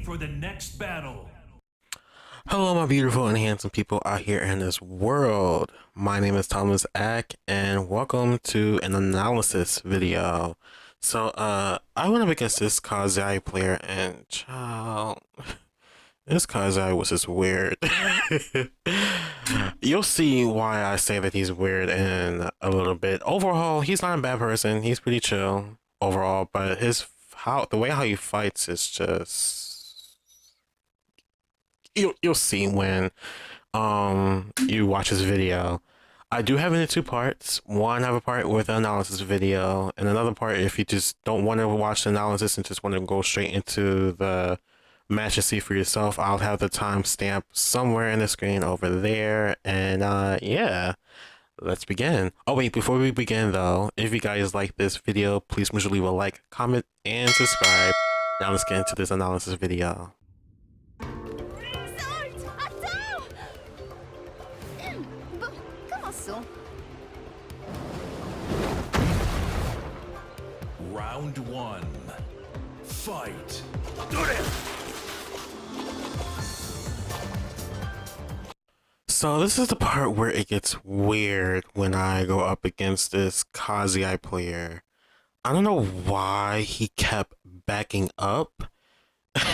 for the next battle. Hello, my beautiful and handsome people out here in this world. My name is Thomas Ack, and welcome to an analysis video. So, I went up against this Kazai player, and child, this Kazai was just weird. You'll see why I say that he's weird in a little bit. Overall, he's not a bad person. He's pretty chill overall, but the way how he fights is just. You'll see when you watch this video. I do have it in two parts. One, I have a part with an analysis video, and another part if you just don't want to watch the analysis and just want to go straight into the match and see for yourself. I'll have the timestamp somewhere in the screen over there. And yeah, let's begin. Oh wait, before we begin though, if you guys like this video, please make sure to leave a like, comment, and subscribe. Now let's get into this analysis video. Round one. Fight. So this is the part where it gets weird when I go up against this Kazai player. I don't know why he kept backing up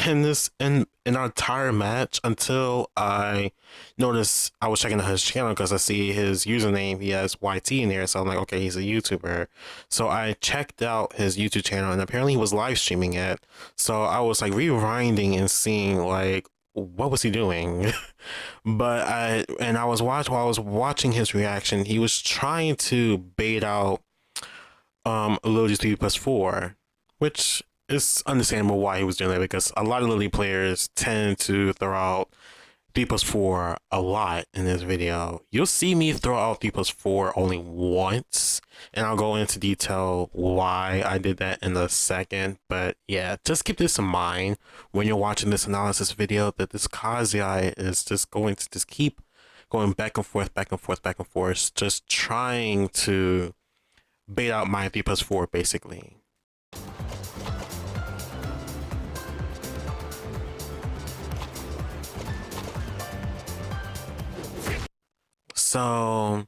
in our entire match until I noticed. I was checking out his channel because I see his username, he has YT in there, so I'm like, okay, he's a YouTuber. So I checked out his YouTube channel, and apparently he was live streaming it. So I was like rewinding and seeing like what was he doing. But I was watching his reaction, he was trying to bait out Lili's 3+4, which it's understandable why he was doing that, because a lot of Lili players tend to throw out 3+4 a lot in this video. You'll see me throw out 3+4 only once, and I'll go into detail why I did that in a second. But yeah, just keep this in mind when you're watching this analysis video, that this Kazai is just going to just keep going back and forth, back and forth, back and forth, just trying to bait out my 3+4 basically. So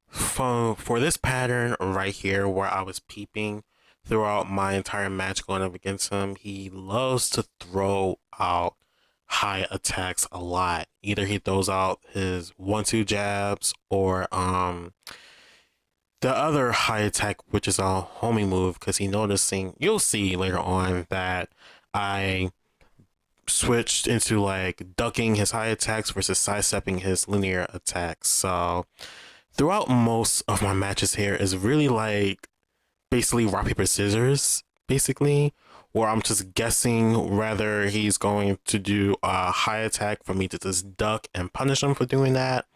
for this pattern right here, where I was peeping throughout my entire match going up against him, he loves to throw out high attacks a lot. Either he throws out his 1-2 jabs, or the other high attack, which is a homing move, because you'll see later on that I switched into like ducking his high attacks versus sidestepping his linear attacks. So throughout most of my matches here is really like basically rock paper scissors, basically, where I'm just guessing whether he's going to do a high attack for me to just duck and punish him for doing that,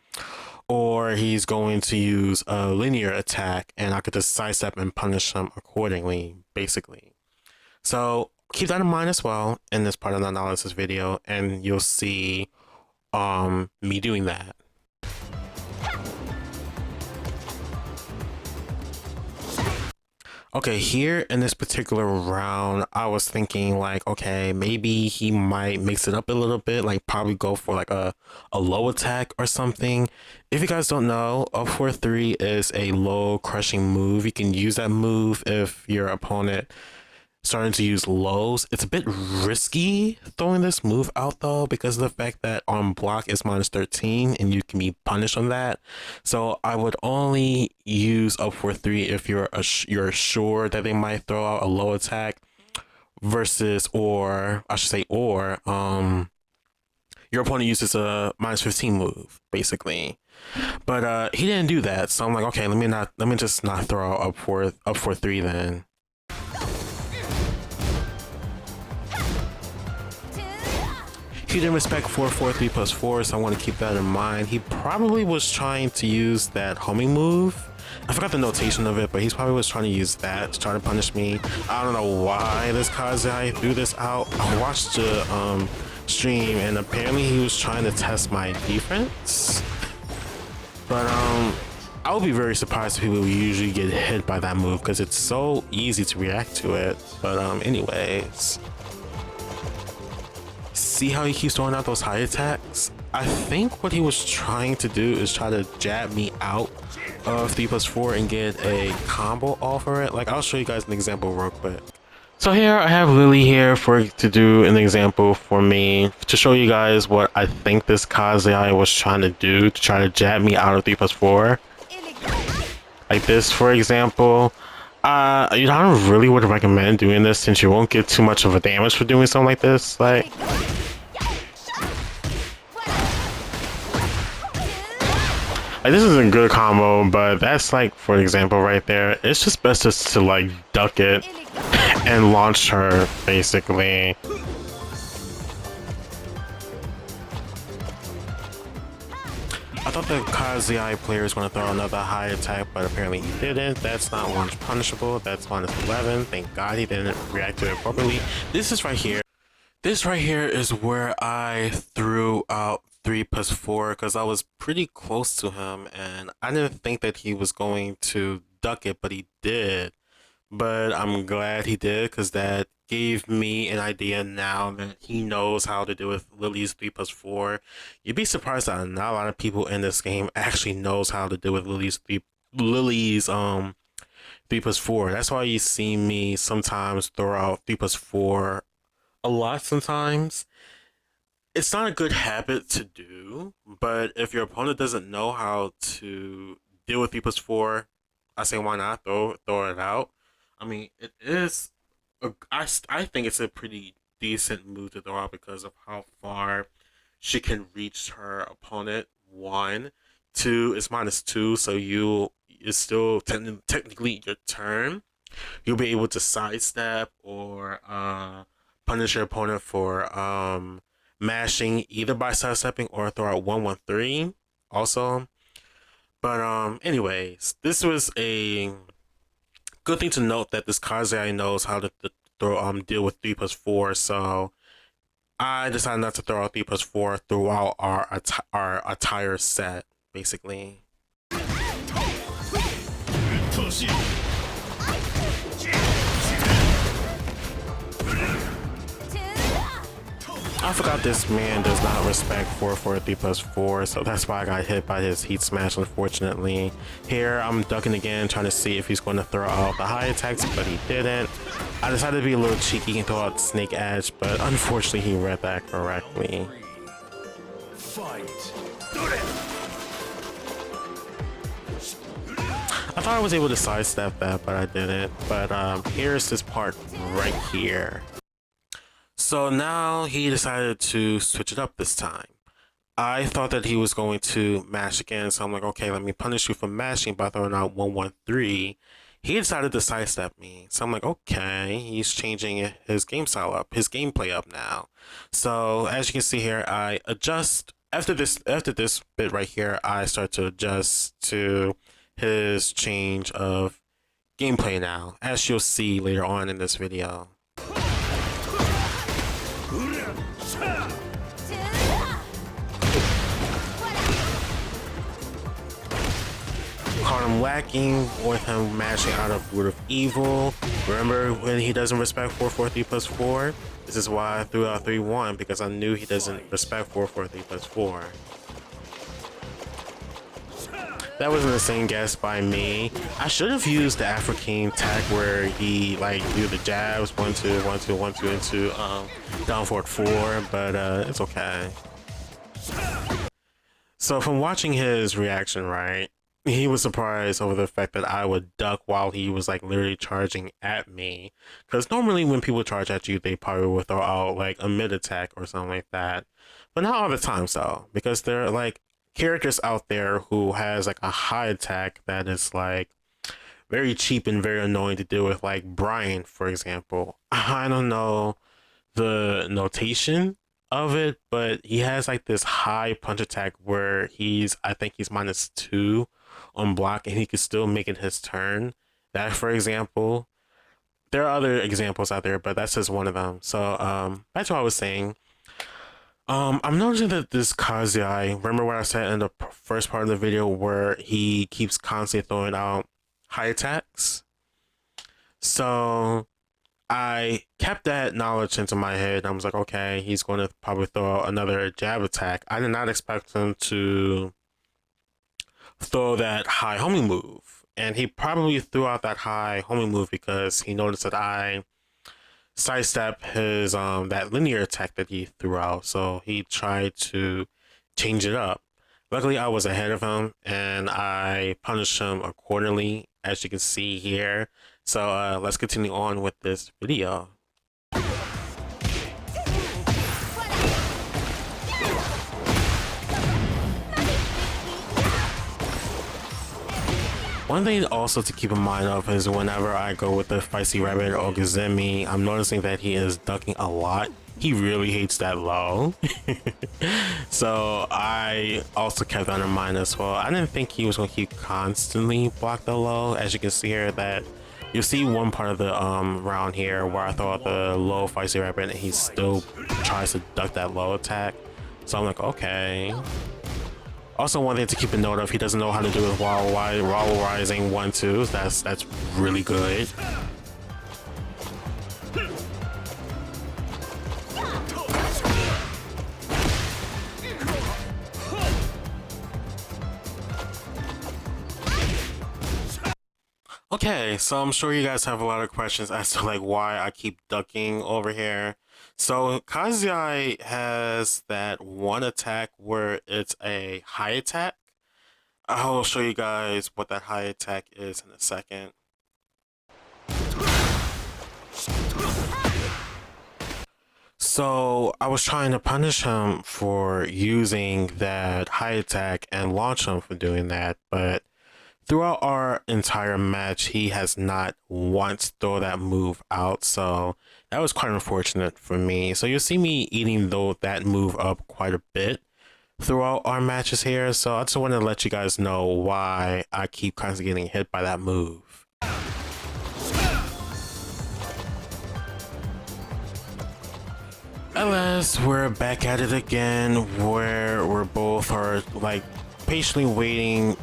or he's going to use a linear attack and I could just sidestep and punish him accordingly, basically. So keep that in mind as well in this part of the analysis video, and you'll see me doing that. Okay, here in this particular round, I was thinking like, okay, maybe he might mix it up a little bit, like probably go for like a low attack or something. If you guys don't know, up 4-3 is a low crushing move. You can use that move if your opponent starting to use lows. It's a bit risky throwing this move out though, because of the fact that on block is -13 and you can be punished on that. So I would only use up 4-3 if you're sure that they might throw out a low attack, versus, or I should say, or your opponent uses a -15 move basically. But he didn't do that, so I'm like, okay, let me just not throw out up 4-3 then. He didn't respect 4-4 3+4, so I want to keep that in mind. He probably was trying to use that homing move. I forgot the notation of it, but he's probably was trying to use that to try to punish me. I don't know why this Kazai threw this out. I watched the stream, and apparently he was trying to test my defense. But I would be very surprised if people usually get hit by that move, because it's so easy to react to it. But anyways. see how he keeps throwing out those high attacks? I think what he was trying to do is try to jab me out of 3+4 and get a combo off of it. Like, I'll show you guys an example real quick. So here I have Lili here to do an example for me to show you guys what I think this Kazuya was trying to do to try to jab me out of 3+4. Like this, for example. I don't really would recommend doing this since you won't get too much of a damage for doing something like this. Like this is a good combo, but that's like, for example, right there. It's just best just to like duck it and launch her, basically. I thought the Kazuya player was going to throw another high attack, but apparently he didn't. That's not launch punishable. That's -11. Thank God he didn't react to it properly. This is right here. This right here is where I threw out 3+4 because I was pretty close to him and I didn't think that he was going to duck it, but he did. But I'm glad he did because that gave me an idea now that he knows how to do with Lili's 3+4. You'd be surprised that not a lot of people in this game actually knows how to do with Lili's 3+4. That's why you see me sometimes throw out 3+4 a lot sometimes. It's not a good habit to do, but if your opponent doesn't know how to deal with 3+4, I say why not throw it out. I mean, it is. I think it's a pretty decent move to throw out because of how far she can reach her opponent. 1, 2 is -2, so it's still technically your turn. You'll be able to sidestep or punish your opponent for mashing either by sidestepping or throw out 1-1-3 also. But anyways, this was a good thing to note that this Kazuya knows how to deal with 3+4, so I decided not to throw out 3+4 throughout our entire set, basically. I forgot this man does not respect 4-4-3+4, so that's why I got hit by his heat smash, unfortunately. Here, I'm ducking again, trying to see if he's going to throw out the high attacks, but he didn't. I decided to be a little cheeky and throw out Snake Edge, but unfortunately he read that correctly. I thought I was able to sidestep that, but I didn't. But here's this part right here. So now he decided to switch it up this time. I thought that he was going to mash again, so I'm like, okay, let me punish you for mashing by throwing out 1-1-3. He decided to sidestep me, so I'm like, okay, he's changing his game style up, his gameplay up now. So as you can see here, I adjust after this bit right here. I start to adjust to his change of gameplay now, as you'll see later on in this video. Caught him lacking with him mashing out of Root of Evil. Remember when he doesn't respect 4-4-3+4? This is why I threw out 3-1, because I knew he doesn't respect 4-4-3+4. That wasn't the same guess by me. I should have used the African tag where he like do the jabs 1-2, 1-2, 1-2 into down forward 4, but it's okay. So from watching his reaction, right, he was surprised over the fact that I would duck while he was like literally charging at me. Because normally when people charge at you, they probably would throw out like a mid attack or something like that. But not all the time, so because there are like characters out there who has like a high attack that is like very cheap and very annoying to deal with, like Brian, for example. I don't know the notation of it, but he has like this high punch attack where I think he's -2 on block and he could still make it his turn. That, for example, there are other examples out there, but that's just one of them. So that's what I was saying. I'm noticing that this Kazuya, remember what I said in the first part of the video where he keeps constantly throwing out high attacks? So I kept that knowledge into my head. I was like, okay, he's going to probably throw out another jab attack. I did not expect him to throw that high homing move. And he probably threw out that high homing move because he noticed that I sidestep his that linear attack that he threw out. So he tried to change it up. Luckily, I was ahead of him and I punished him accordingly, as you can see here. So let's continue on with this video. One thing also to keep in mind of is whenever I go with the Feisty Rabbit or Gazemi, I'm noticing that he is ducking a lot. He really hates that low. So I also kept that in mind as well. I didn't think he was going to keep constantly block the low. As you can see here, that you'll see one part of the round here where I throw out the low Feisty Rabbit and he still tries to duck that low attack. So I'm like, okay. Also, one thing to keep a note of, he doesn't know how to do it while rising 1-2. That's really good. Okay, so I'm sure you guys have a lot of questions as to like why I keep ducking over here. So Kazuya has that one attack where it's a high attack. I'll show you guys what that high attack is in a second. So I was trying to punish him for using that high attack and launch him for doing that, but throughout our entire match, he has not once thrown that move out, so that was quite unfortunate for me. So you'll see me eating that move up quite a bit throughout our matches here, so I just wanted to let you guys know why I keep constantly getting hit by that move. At last, we're back at it again, where we're both are like patiently waiting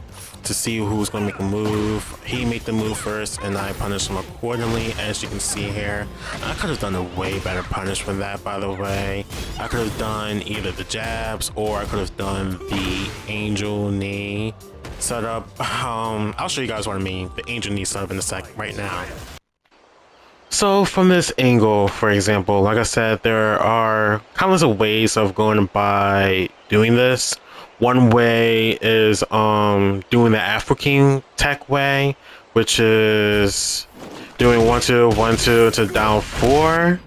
to see who's going to make a move. He made the move first and I punished him accordingly, as you can see here. I could have done a way better punish for that, by the way. I could have done either the jabs or I could have done the angel knee setup. I'll show you guys what I mean, the angel knee setup in a sec right now. So from this angle, for example, like I said, there are countless of ways of going by doing this. One way is doing the Afro King tech way, which is doing 1-2, 1-2 to down 4,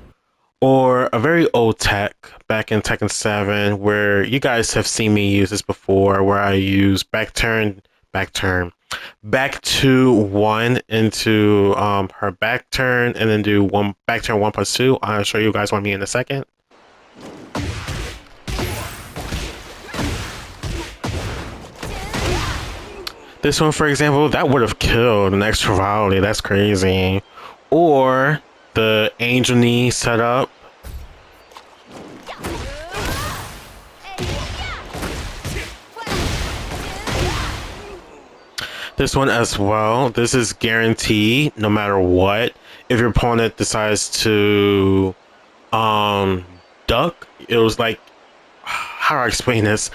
or a very old tech back in Tekken 7, where you guys have seen me use this before, where I use back to 1 into her back turn, and then do one back turn 1+2. I'll show you guys what I mean in a second. This one, for example, that would have killed an extra volley. That's crazy. Or the angel knee setup. This one as well. This is guaranteed no matter what. If your opponent decides to duck, it was like, how do I explain this?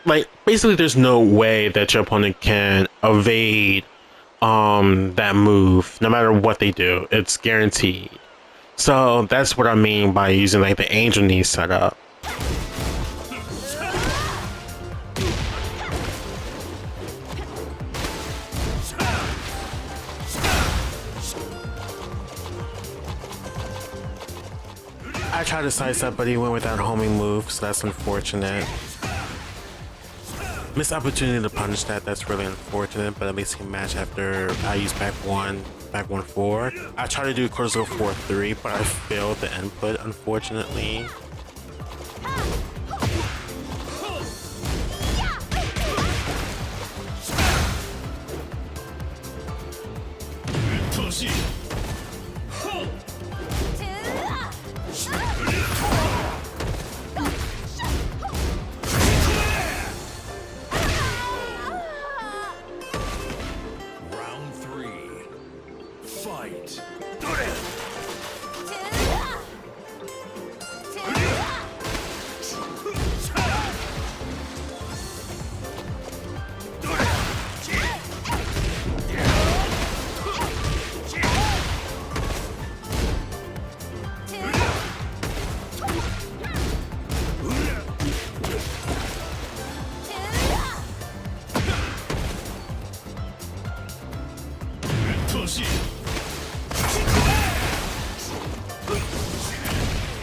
Like, basically there's no way that your opponent can evade that move no matter what they do. It's guaranteed. So that's what I mean by using like the angel knee setup. I tried to sidestep, but he went with that homing move, so that's unfortunate. Missed opportunity to punish that. That's really unfortunate, but at least he matched after I used back 1-4. I tried to do Corso 4-3, but I failed the input, unfortunately. Round 3. Fight.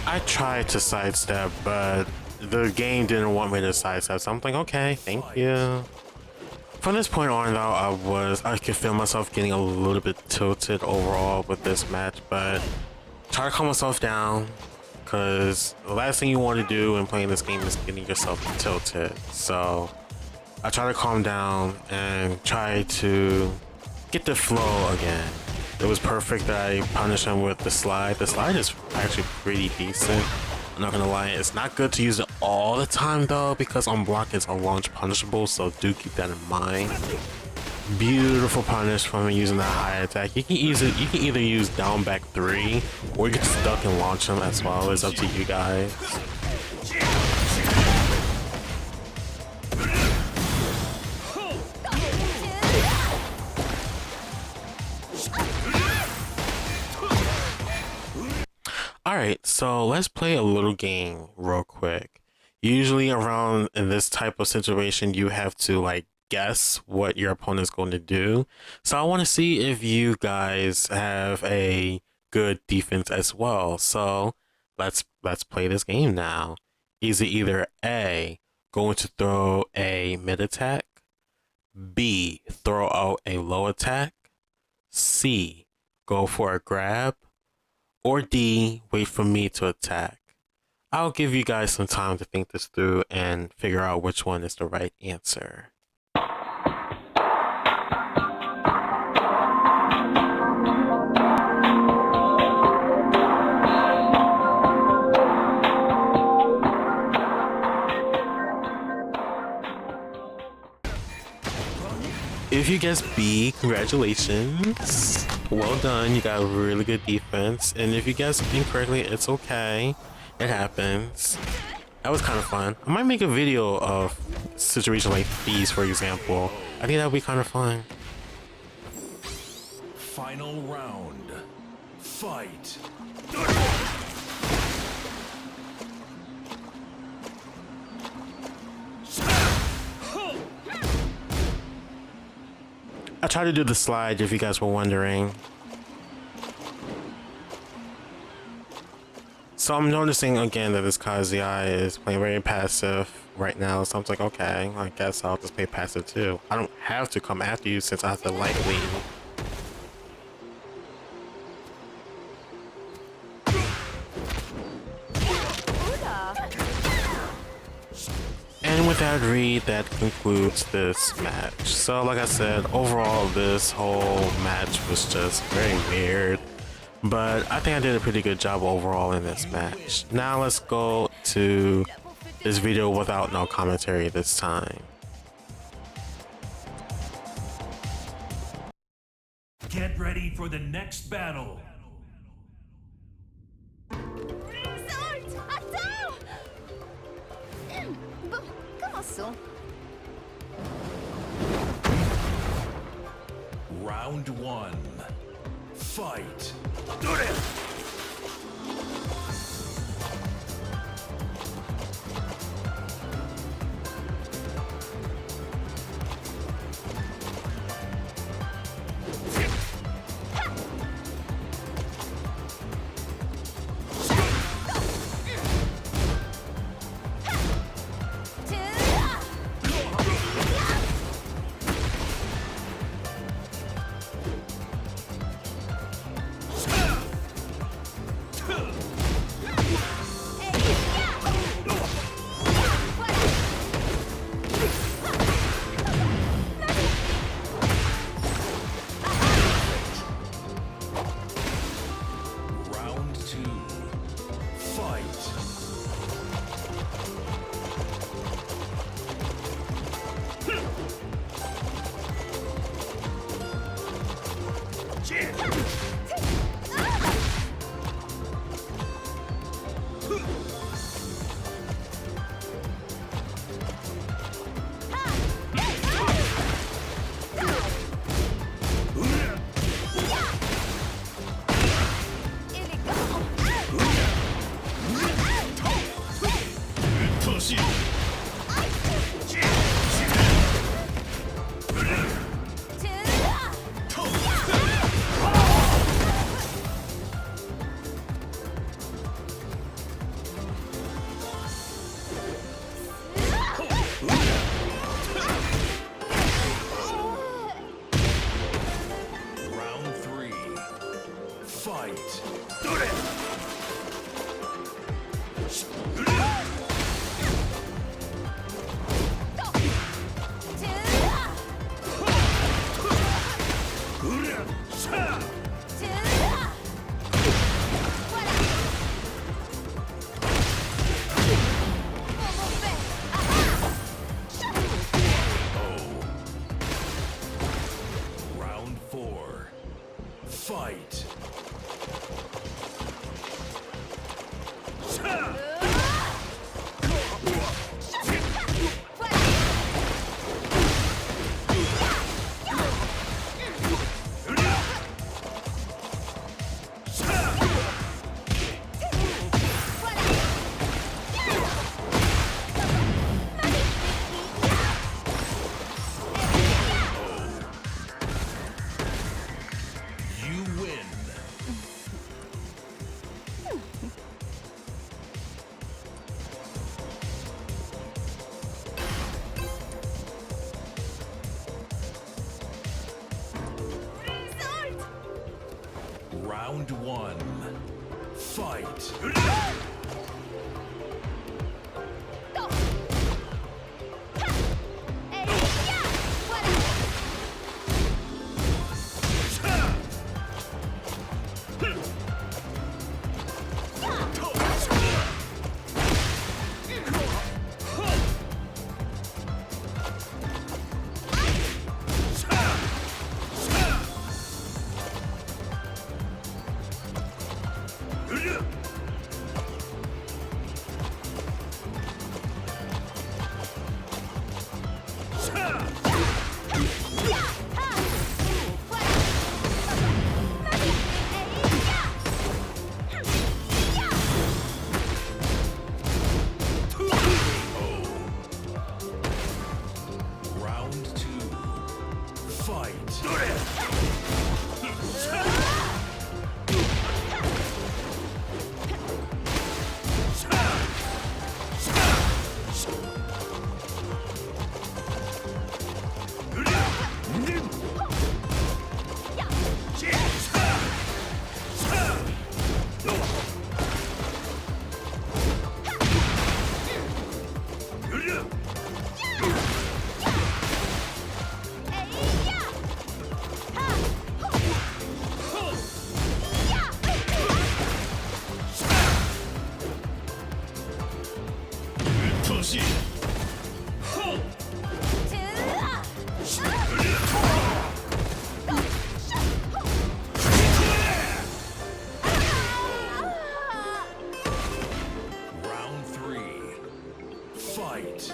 I tried to sidestep, but the game didn't want me to sidestep, so I'm like, okay, thank you. From this point on, though, I could feel myself getting a little bit tilted overall with this match, but try to calm myself down, because the last thing you want to do when playing this game is getting yourself tilted. So I try to calm down and try to get the flow again. It was perfect that I punished him with the slide. The slide is actually pretty decent. I'm not gonna lie, it's not good to use it all the time though, because on block it's a launch punishable, so do keep that in mind. Beautiful punish from using that high attack. You can either use down back 3 or you can stuck and launch him as well. It's up to you guys. Alright, so let's play a little game real quick. Usually around in this type of situation, you have to like guess what your opponent's going to do. So I want to see if you guys have a good defense as well. So let's play this game now. Is it either A, going to throw a mid attack, B, throw out a low attack, C, go for a grab, or D, wait for me to attack? I'll give you guys some time to think this through and figure out which one is the right answer. If you guess B, congratulations. Well done, you got a really good defense. And if you guess incorrectly, it's okay. It happens. That was kind of fun. I might make a video of situations like these, for example. I think that would be kind of fun. Final round. Fight. I tried to do the slide if you guys were wondering. So I'm noticing again that this Kazuya is playing very passive right now. So I'm like, okay, I guess I'll just play passive too. I don't have to come after you since I have to lightly. And with that read, that concludes this match. So like I said, overall this whole match was just very weird. But I think I did a pretty good job overall in this match. Now let's go to this video without no commentary this time. Get ready for the next battle. Round 1. Fight. Fight. Round 4. Fight. You win. Round 1. Fight. Round 2. Fight. Round 3. Fight.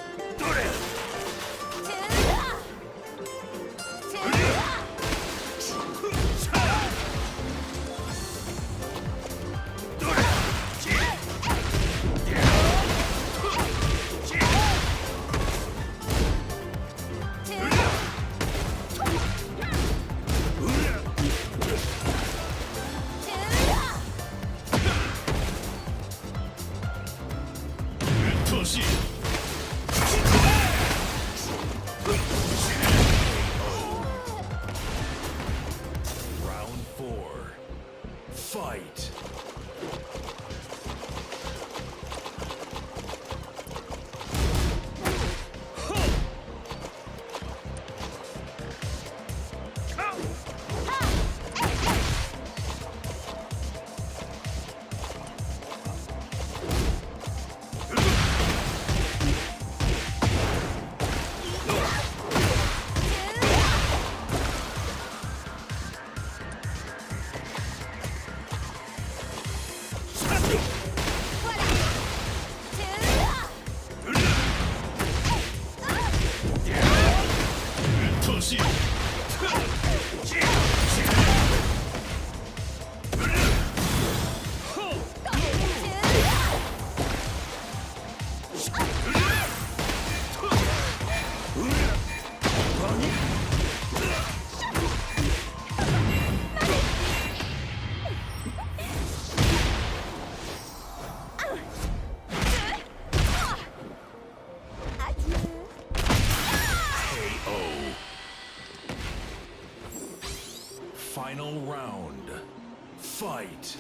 Round 4. Fight. Final round. Fight.